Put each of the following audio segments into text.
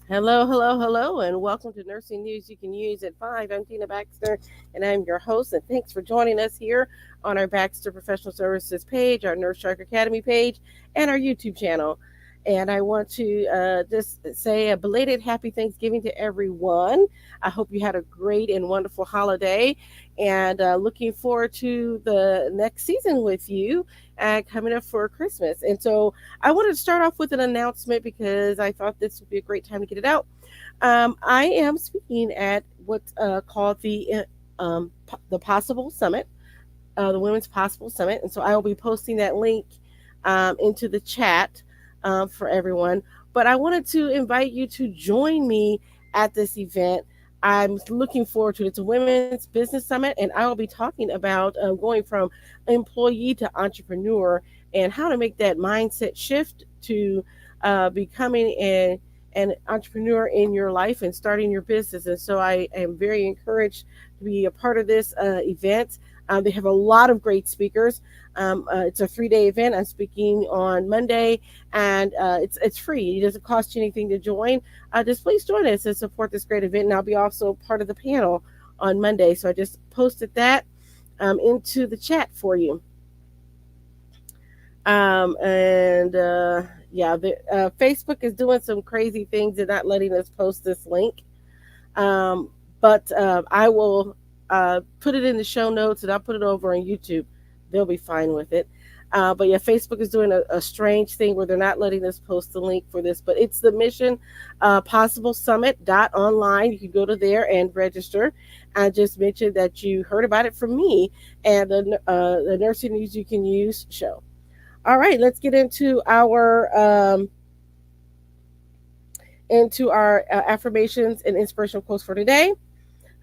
Hello, hello, hello, and welcome to Nursing News You Can Use at 5. I'm Tina Baxter, and I'm your host, and thanks for joining us here on our Baxter Professional Services page, our Nurse Shark Academy page, and our YouTube channel. And I want to just say a belated happy Thanksgiving to everyone. I hope you had a great and wonderful holiday, and looking forward to the next season with you coming up for Christmas. And so I wanted to start off with an announcement because I thought this would be a great time to get it out. I am speaking at what's called the Possible Summit, the Women's Possible Summit, and so I will be posting that link into the chat for everyone. But I wanted to invite you to join me at this event. I'm looking forward to it. It's a women's business summit, and I will be talking about going from employee to entrepreneur and how to make that mindset shift to becoming an entrepreneur in your life and starting your business. And so I am very encouraged to be a part of this event. They have a lot of great speakers. It's a 3-day event. I'm speaking on Monday, and it's free. It doesn't cost you anything to join. Just please join us and support this great event. And I'll be also part of the panel on Monday. So I just posted that into the chat for you. And yeah, Facebook is doing some crazy things and not letting us post this link. But I will put it in the show notes and I'll put it over on YouTube. They'll be fine with it. But yeah, Facebook is doing a strange thing where they're not letting us post the link for this. But it's the Mission Possible Summit online. You can go to there and register. I just mentioned that you heard about it from me and the Nursing News You Can Use show. All right, let's get into our affirmations and inspirational quotes for today.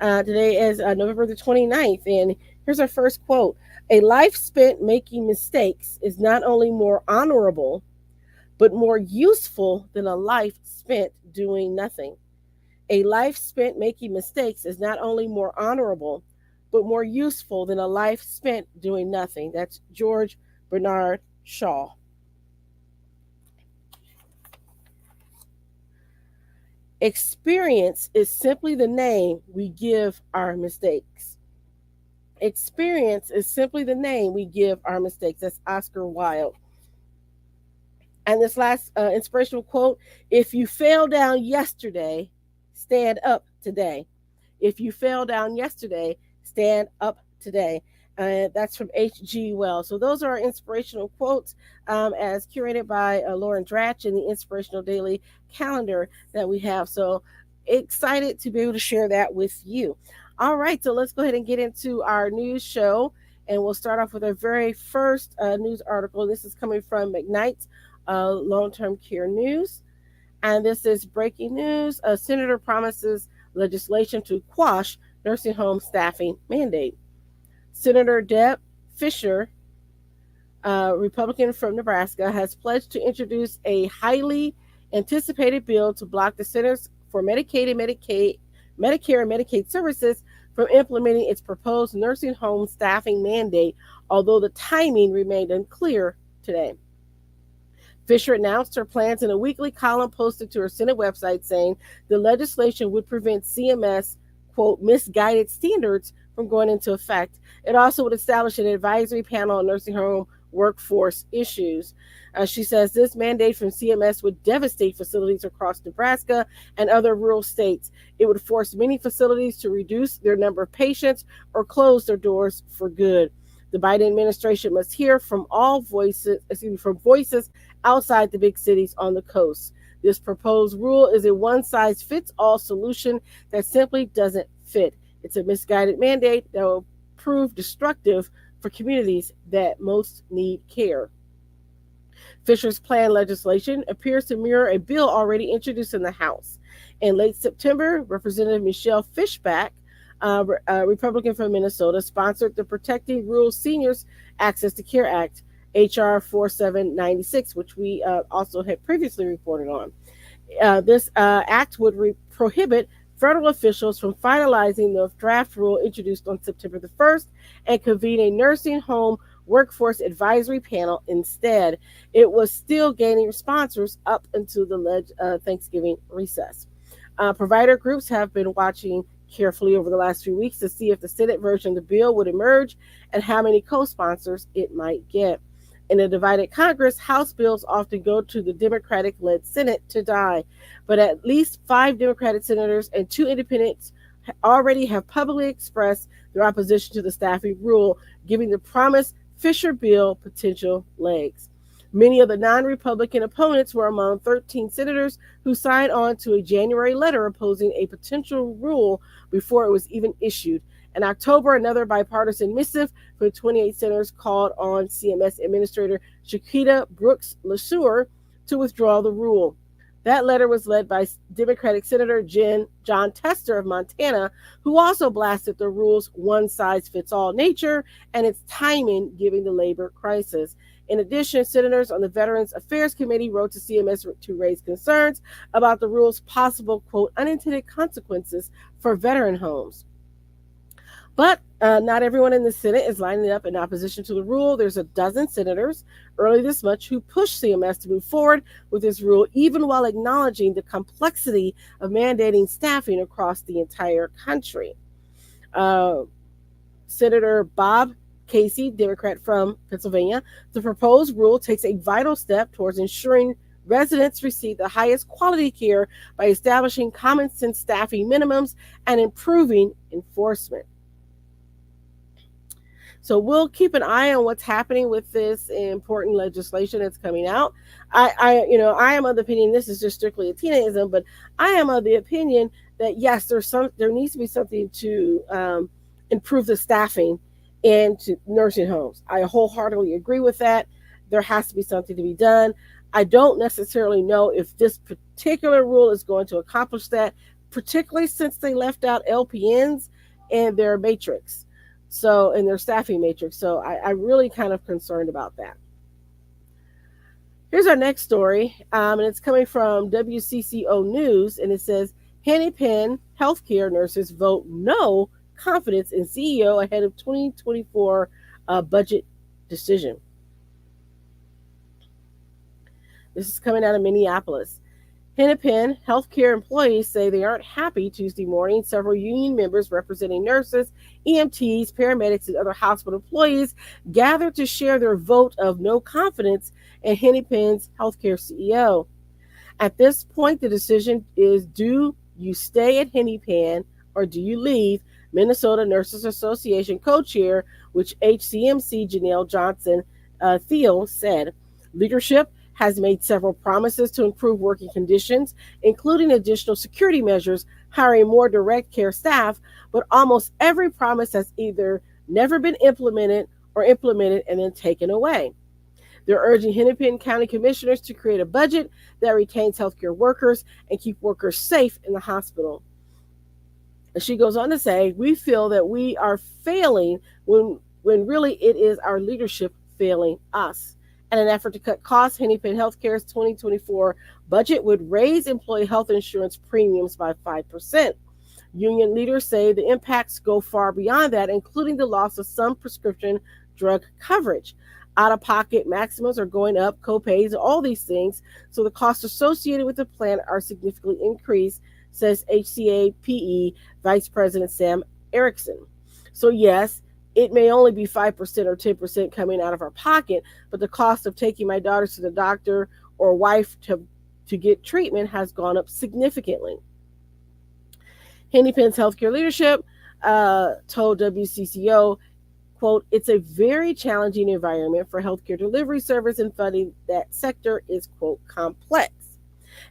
Today is November the 29th, and here's our first quote. A life spent making mistakes is not only more honorable, but more useful than a life spent doing nothing. A life spent making mistakes is not only more honorable, but more useful than a life spent doing nothing. That's George Bernard Shaw. Experience is simply the name we give our mistakes. Experience is simply the name we give our mistakes. That's Oscar Wilde. And this last inspirational quote, if you fell down yesterday, stand up today. If you fell down yesterday, stand up today. That's from H.G. Wells. So those are our inspirational quotes as curated by Lauren Dratch in the Inspirational Daily Calendar that we have. So excited to be able to share that with you. All right, so let's go ahead and get into our news show. And we'll start off with our very first news article. This is coming from McKnight's Long Term Care News. And this is breaking news. A senator promises legislation to quash nursing home staffing mandate. Senator Deb Fischer, Republican from Nebraska, has pledged to introduce a highly anticipated bill to block the Centers for Medicare and Medicaid Services from implementing its proposed nursing home staffing mandate, although the timing remained unclear today. Fisher announced her plans in a weekly column posted to her Senate website, saying the legislation would prevent CMS, quote, misguided standards from going into effect. It also would establish an advisory panel on nursing home workforce issues. She says this mandate from CMS would devastate facilities across Nebraska and other rural states. It would force many facilities to reduce their number of patients or close their doors for good. The Biden administration must hear from from voices outside the big cities on the coast. This proposed rule is a one-size-fits-all solution that simply doesn't fit. It's a misguided mandate that will prove destructive for communities that most need care. Fisher's planned legislation appears to mirror a bill already introduced in the House. In late September, Representative Michelle Fishback, a Republican from Minnesota, sponsored the Protecting Rural Seniors Access to Care Act, H.R. 4796, which we also had previously reported on. This act would prohibit federal officials from finalizing the draft rule introduced on September the 1st and convene a nursing home workforce advisory panel instead. It was still gaining sponsors up until the Thanksgiving recess. Provider groups have been watching carefully over the last few weeks to see if the Senate version of the bill would emerge and how many co sponsors it might get. In a divided Congress, House bills often go to the Democratic led Senate to die, but at least five Democratic senators and two independents already have publicly expressed their opposition to the staffing rule, giving the promised Fisher bill potential legs. Many of the non Republican opponents were among 13 senators who signed on to a January letter opposing a potential rule before it was even issued. In October, another bipartisan missive from 28 senators called on CMS Administrator Shakita Brooks LaSure to withdraw the rule. That letter was led by Democratic Senator John Tester of Montana, who also blasted the rule's one size fits all nature and its timing given the labor crisis. In addition, senators on the Veterans Affairs Committee wrote to CMS to raise concerns about the rule's possible, quote, unintended consequences for veteran homes. But not everyone in the Senate is lining up in opposition to the rule. There's a dozen senators early this month who pushed CMS to move forward with this rule, even while acknowledging the complexity of mandating staffing across the entire country. Uh, Senator Bob Casey, Democrat from Pennsylvania, the proposed rule takes a vital step towards ensuring residents receive the highest quality care by establishing common sense staffing minimums and improving enforcement. So we'll keep an eye on what's happening with this important legislation that's coming out. I am of the opinion this is just strictly a Tinaism, but I am of the opinion that yes, there needs to be something to improve the staffing into nursing homes. I wholeheartedly agree with that. There has to be something to be done. I don't necessarily know if this particular rule is going to accomplish that, particularly since they left out LPNs and their matrix. So, in their staffing matrix. So, I'm really kind of concerned about that. Here's our next story, and it's coming from WCCO News, and it says Hennepin healthcare nurses vote no confidence in CEO ahead of 2024 budget decision. This is coming out of Minneapolis. Hennepin healthcare employees say they aren't happy Tuesday morning. Several union members representing nurses, EMTs, paramedics, and other hospital employees gathered to share their vote of no confidence in Hennepin's healthcare CEO. At this point, the decision is, do you stay at Hennepin or do you leave? Minnesota Nurses Association co-chair, which HCMC Janelle Johnson Thiel said. Leadership has made several promises to improve working conditions, including additional security measures, hiring more direct care staff, but almost every promise has either never been implemented or implemented and then taken away. They're urging Hennepin County commissioners to create a budget that retains healthcare workers and keep workers safe in the hospital. And she goes on to say, we feel that we are failing when really it is our leadership failing us. In an effort to cut costs, Hennepin Healthcare's 2024 budget would raise employee health insurance premiums by 5%. Union leaders say the impacts go far beyond that, including the loss of some prescription drug coverage. Out-of-pocket maximums are going up, co-pays, all these things. So the costs associated with the plan are significantly increased, says HCAPE Vice President Sam Erickson. So yes, it may only be 5% or 10% coming out of our pocket, but the cost of taking my daughters to the doctor or wife to get treatment has gone up significantly. Hennepin's healthcare leadership told WCCO, quote, it's a very challenging environment for healthcare delivery service, and funding that sector is, quote, complex.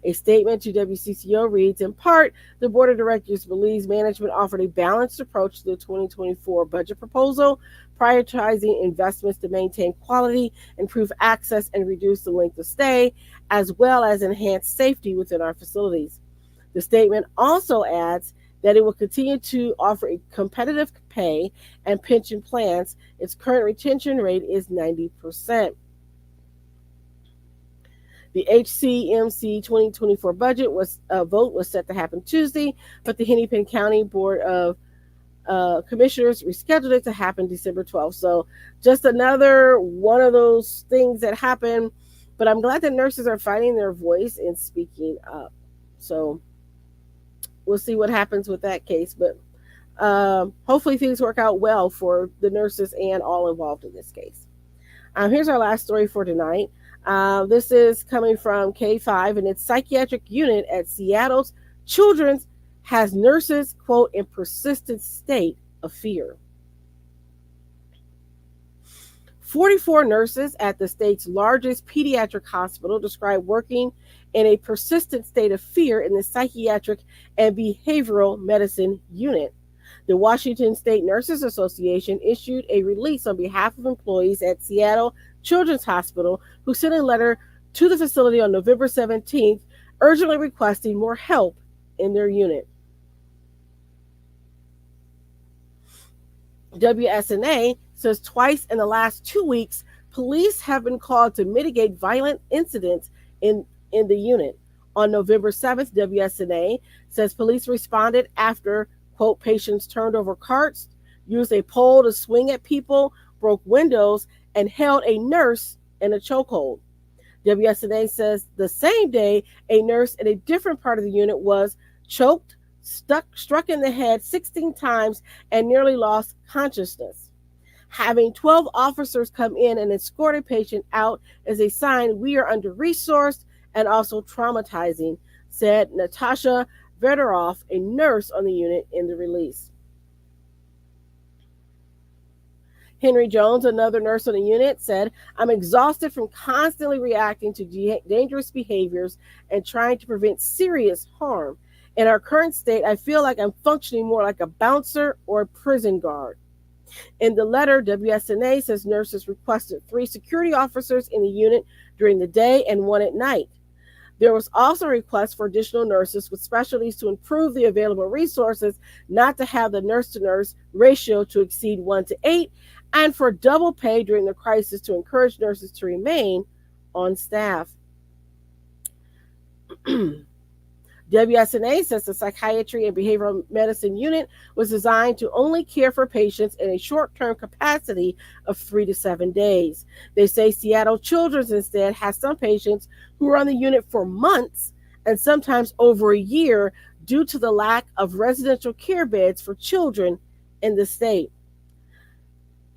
A statement to WCCO reads, in part, the board of directors believes management offered a balanced approach to the 2024 budget proposal, prioritizing investments to maintain quality, improve access, and reduce the length of stay, as well as enhance safety within our facilities. The statement also adds that it will continue to offer a competitive pay and pension plans. Its current retention rate is 90%. The HCMC 2024 budget vote was set to happen Tuesday, but the Hennepin County Board of Commissioners rescheduled it to happen December 12th. So just another one of those things that happen, but I'm glad that nurses are finding their voice and speaking up. So we'll see what happens with that case. But hopefully things work out well for the nurses and all involved in this case. Here's our last story for tonight. This is coming from K5, and its psychiatric unit at Seattle's Children's has nurses, quote, in persistent state of fear. 44 nurses at the state's largest pediatric hospital describe working in a persistent state of fear in the psychiatric and behavioral medicine unit. The Washington State Nurses Association issued a release on behalf of employees at Seattle Children's Hospital who sent a letter to the facility on November 17th, urgently requesting more help in their unit. WSNA says twice in the last 2 weeks, police have been called to mitigate violent incidents in the unit. On November 7th, WSNA says police responded after, quote, patients turned over carts, used a pole to swing at people, broke windows, and held a nurse in a chokehold. WSNA says the same day, a nurse in a different part of the unit was choked, struck in the head 16 times, and nearly lost consciousness. Having 12 officers come in and escort a patient out is a sign we are under-resourced and also traumatizing, said Natasha Veteroff, a nurse on the unit, in the release. Henry Jones, another nurse on the unit, said, I'm exhausted from constantly reacting to dangerous behaviors and trying to prevent serious harm. In our current state, I feel like I'm functioning more like a bouncer or a prison guard. In the letter, WSNA says nurses requested 3 security officers in the unit during the day and 1 at night. There was also a request for additional nurses with specialties to improve the available resources, not to have the nurse-to-nurse ratio to exceed 1:8, and for double pay during the crisis to encourage nurses to remain on staff. WSNA says the psychiatry and behavioral medicine unit was designed to only care for patients in a short-term capacity of 3 to 7 days. They say Seattle Children's instead has some patients who are on the unit for months and sometimes over a year due to the lack of residential care beds for children in the state.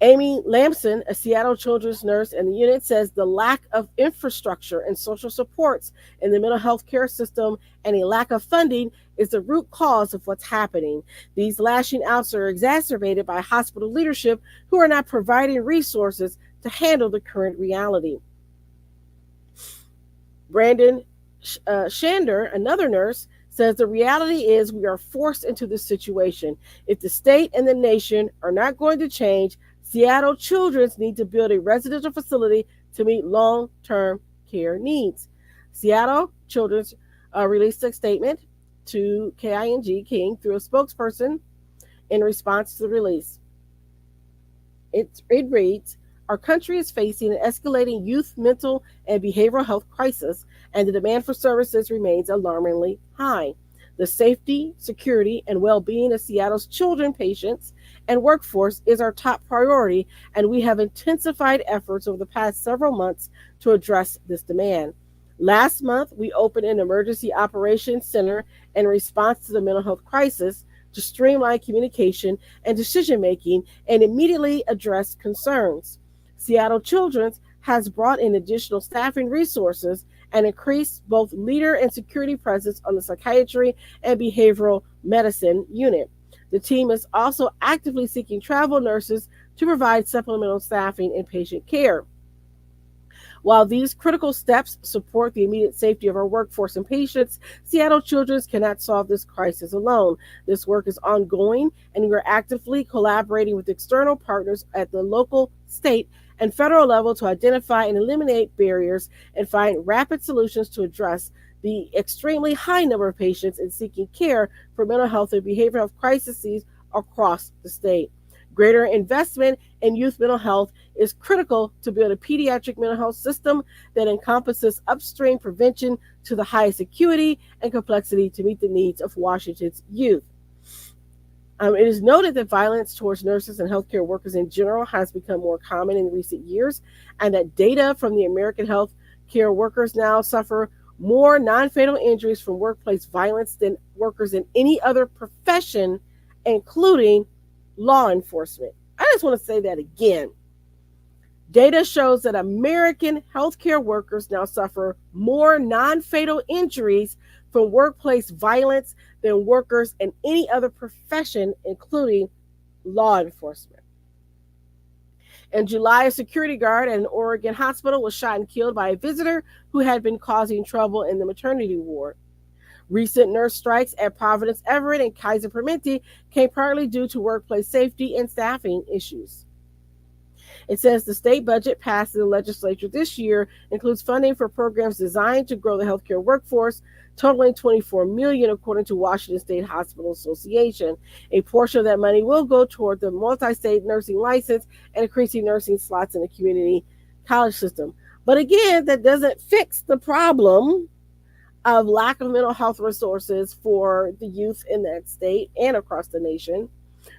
Amy Lamson, a Seattle Children's nurse in the unit, says the lack of infrastructure and social supports in the mental health care system and a lack of funding is the root cause of what's happening. These lashing outs are exacerbated by hospital leadership who are not providing resources to handle the current reality. Brandon Shander, another nurse, says the reality is we are forced into this situation. If the state and the nation are not going to change, Seattle Children's need to build a residential facility to meet long-term care needs. Seattle Children's released a statement to King through a spokesperson in response to the release. It reads, our country is facing an escalating youth mental and behavioral health crisis, and the demand for services remains alarmingly high. The safety, security, and well-being of Seattle's children, patients, and workforce is our top priority, and we have intensified efforts over the past several months to address this demand. Last month, we opened an emergency operations center in response to the mental health crisis to streamline communication and decision-making and immediately address concerns. Seattle Children's has brought in additional staffing resources and increased both leader and security presence on the psychiatry and behavioral medicine unit. The team is also actively seeking travel nurses to provide supplemental staffing in patient care. While these critical steps support the immediate safety of our workforce and patients, Seattle Children's cannot solve this crisis alone. This work is ongoing, and we are actively collaborating with external partners at the local, state, and federal level to identify and eliminate barriers and find rapid solutions to address the extremely high number of patients in seeking care for mental health and behavioral health crises across the state. Greater investment in youth mental health is critical to build a pediatric mental health system that encompasses upstream prevention to the highest acuity and complexity to meet the needs of Washington's youth. It is noted that violence towards nurses and healthcare workers in general has become more common in recent years, and that data from the American Health Care Workers now suffer more non fatal injuries from workplace violence than workers in any other profession, including law enforcement. I just want to say that again. Data shows that American healthcare workers now suffer more non fatal injuries from workplace violence than workers in any other profession, including law enforcement. In July, a security guard at an Oregon hospital was shot and killed by a visitor who had been causing trouble in the maternity ward. Recent nurse strikes at Providence Everett and Kaiser Permanente came partly due to workplace safety and staffing issues. It says the state budget passed in the legislature this year includes funding for programs designed to grow the healthcare workforce, totaling $24 million, according to Washington State Hospital Association. A portion of that money will go toward the multi-state nursing license and increasing nursing slots in the community college system. But again, that doesn't fix the problem of lack of mental health resources for the youth in that state and across the nation,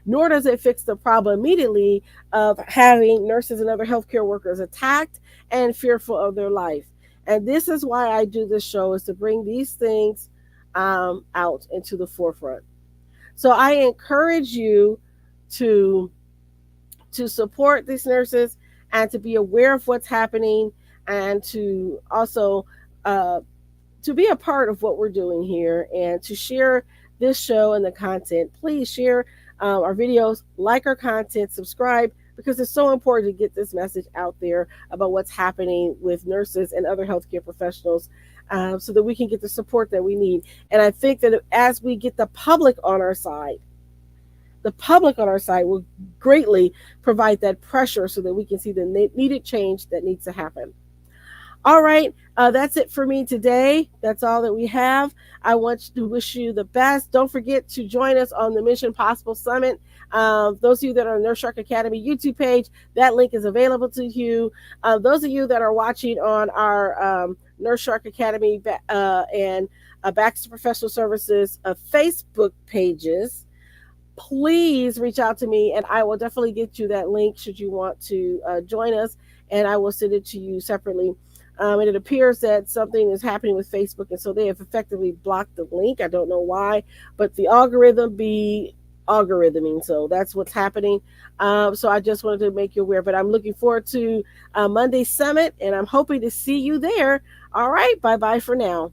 nor does it fix the problem immediately of having nurses and other healthcare workers attacked and fearful of their life. And this is why I do this show, is to bring these things out into the forefront. So I encourage you to support these nurses and to be aware of what's happening, and to also to be a part of what we're doing here, and to share this show and the content. Please share our videos, like our content, subscribe, because it's so important to get this message out there about what's happening with nurses and other healthcare professionals, so that we can get the support that we need. And I think that as we get the public on our side will greatly provide that pressure so that we can see the needed change that needs to happen. All right, that's it for me today. That's all that we have. I want to wish you the best. Don't forget to join us on the Mission Possible Summit. Those of you that are on Nurse Shark Academy YouTube page, that link is available to you. Those of you that are watching on our Nurse Shark Academy and Baxter Professional Services Facebook pages, please reach out to me, and I will definitely get you that link should you want to join us, and I will send it to you separately. And it appears that something is happening with Facebook, and so they have effectively blocked the link. I don't know why, but the algorithm be algorithming, so that's what's happening. So I just wanted to make you aware, but I'm looking forward to Monday's summit, and I'm hoping to see you there. All right, bye-bye for now.